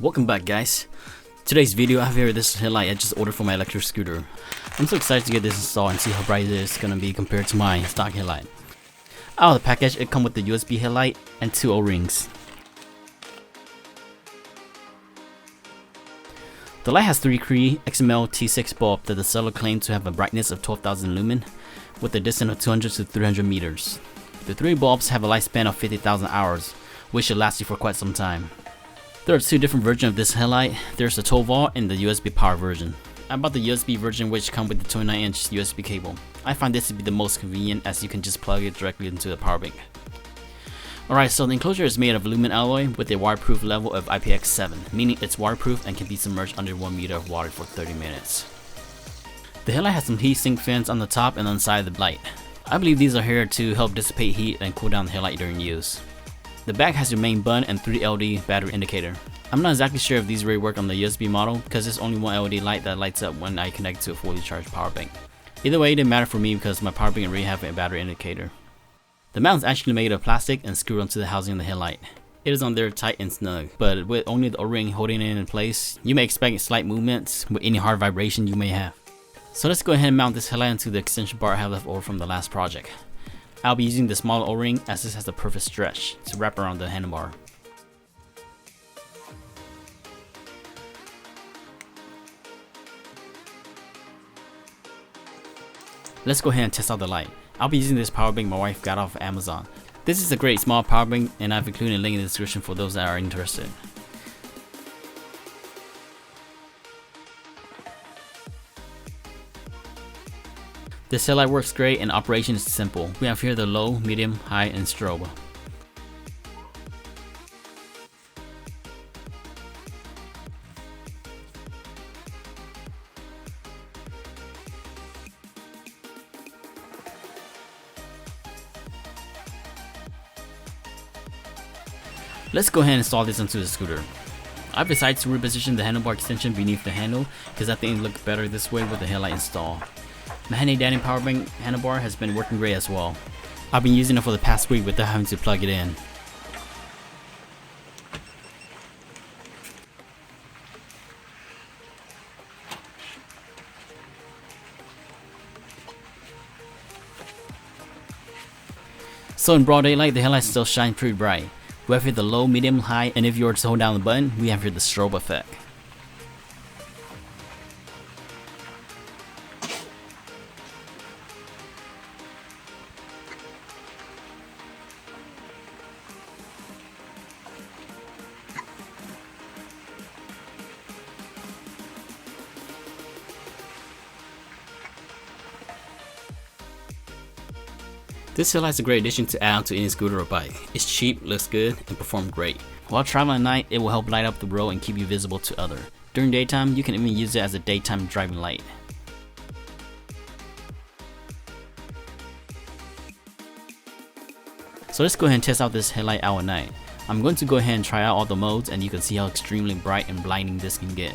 Welcome back, guys. Today's video I have here this headlight I just ordered for my electric scooter. I'm so excited to get this installed and see how bright it is gonna be compared to my stock headlight. Out of the package, it comes with the USB headlight and 2 O-rings. The light has 3 XML T6 bulb that the seller claimed to have a brightness of 12,000 lumen with a distance of 200 to 300 meters. The 3 bulbs have a lifespan of 50,000 hours, which should last you for quite some time. There are 2 different versions of this headlight. There's the 12 volt and the USB power version. I bought the USB version, which comes with the 29-inch USB cable. I find this to be the most convenient as you can just plug it directly into the power bank. Alright, so the enclosure is made of aluminum alloy with a waterproof level of IPX7, meaning it's waterproof and can be submerged under 1 meter of water for 30 minutes. The headlight has some heatsink fins on the top and on the side of the light. I believe these are here to help dissipate heat and cool down the headlight during use. The back has your main button and 3 LED battery indicator. I'm not exactly sure if these really work on the USB model because there's only 1 LED light that lights up when I connect to a fully charged power bank. Either way, it didn't matter for me because my power bank already have a battery indicator. The mount is actually made of plastic and screwed onto the housing of the headlight. It is on there tight and snug, but with only the O-ring holding it in place, you may expect slight movements with any hard vibration you may have. So let's go ahead and mount this headlight into the extension bar I have left over from the last project. I'll be using the smaller O-ring as this has the perfect stretch to wrap around the handlebar. Let's go ahead and test out the light. I'll be using this power bank my wife got off of Amazon. This is a great small power bank and I've included a link in the description for those that are interested. This headlight works great and operation is simple. We have here the low, medium, high, and strobe. Let's go ahead and install this into the scooter. I've decided to reposition the handlebar extension beneath the handle because I think it looks better this way with the headlight installed. My handy dandy power bank handlebar has been working great as well. I've been using it for the past week without having to plug it in. So in broad daylight, the headlight still shines pretty bright. We have here the low, medium, high, and if you were to hold down the button, we have here the strobe effect. This headlight is a great addition to add on to any scooter or bike. It's cheap, looks good, and performs great. While traveling at night, it will help light up the road and keep you visible to others. During daytime, you can even use it as a daytime driving light. So let's go ahead and test out this headlight out at night. I'm going to go ahead and try out all the modes and you can see how extremely bright and blinding this can get.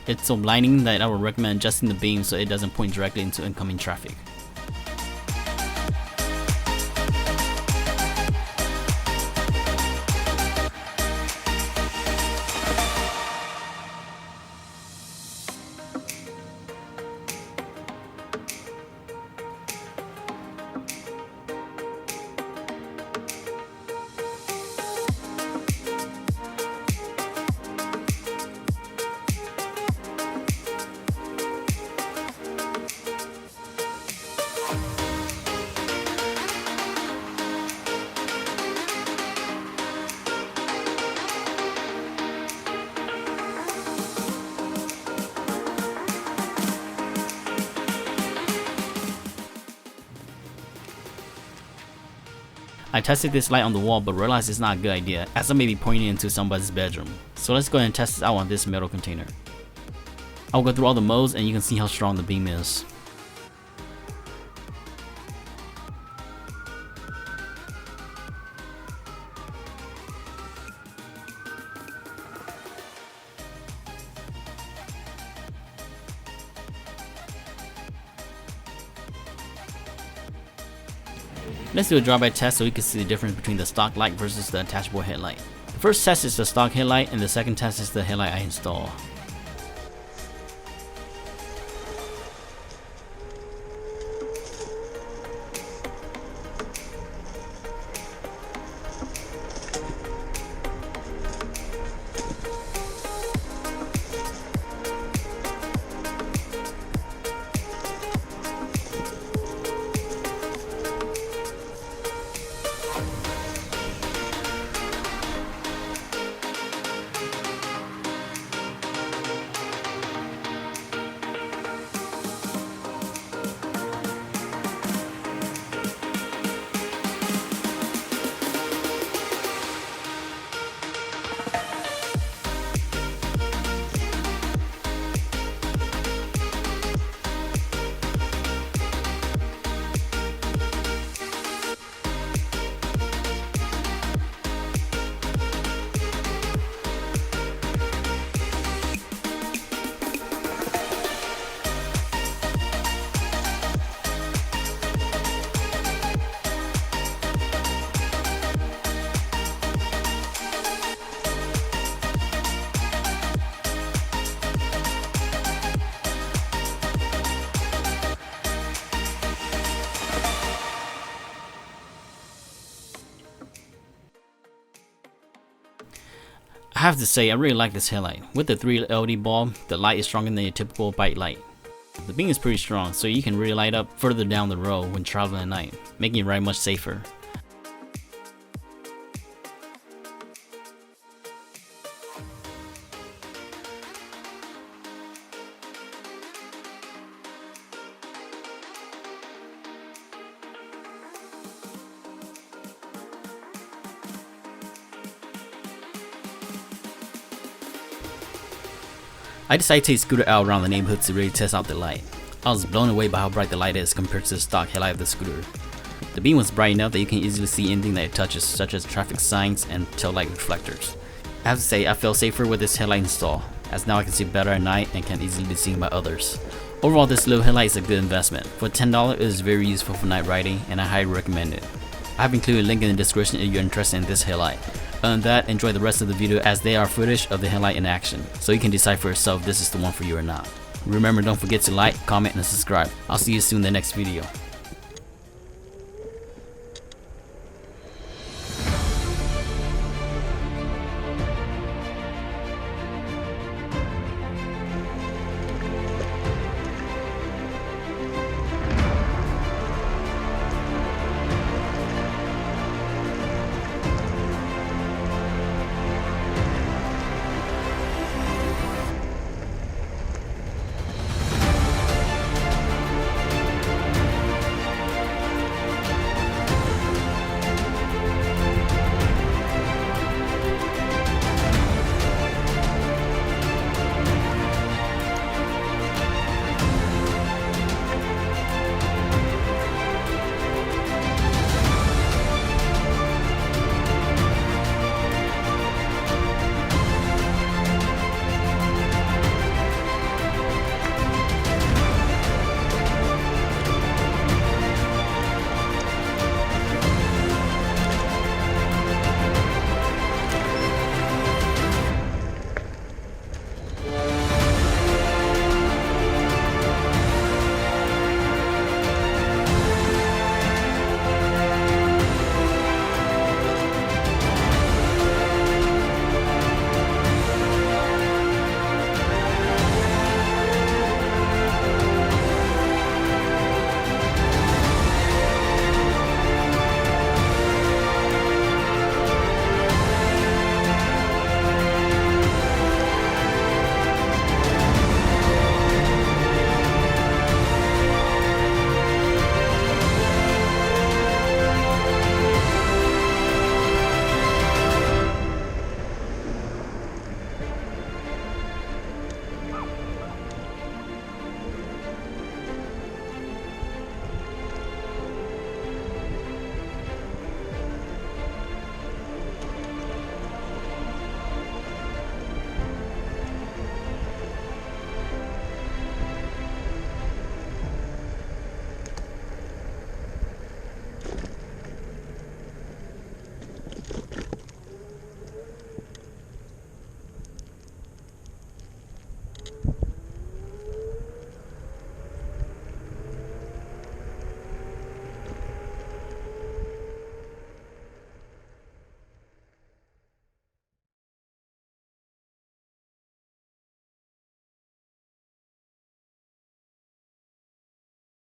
It's so blinding that I would recommend adjusting the beam so it doesn't point directly into incoming traffic. I tested this light on the wall but realized it's not a good idea as I may be pointing into somebody's bedroom. So let's go ahead and test this out on this metal container. I'll go through all the modes and you can see how strong the beam is. Let's do a drive-by test so we can see the difference between the stock light versus the attachable headlight. The First test is the stock headlight and the second test is the headlight I install. I have to say, I really like this headlight. With the 3 LED bulb, the light is stronger than a typical bike light. The beam is pretty strong, so you can really light up further down the road when traveling at night, making your ride much safer. I decided to take a scooter out around the neighborhood to really test out the light. I was blown away by how bright the light is compared to the stock headlight of the scooter. The beam was bright enough that you can easily see anything that it touches, such as traffic signs and tail light reflectors. I have to say, I feel safer with this headlight install, as now I can see better at night and can easily be seen by others. Overall, this little headlight is a good investment. For $10, it is very useful for night riding and I highly recommend it. I have included a link in the description if you're interested in this headlight. Other than that, enjoy the rest of the video as they are footage of the headlight in action, so you can decide for yourself if this is the one for you or not. Remember, don't forget to like, comment, and subscribe. I'll see you soon in the next video.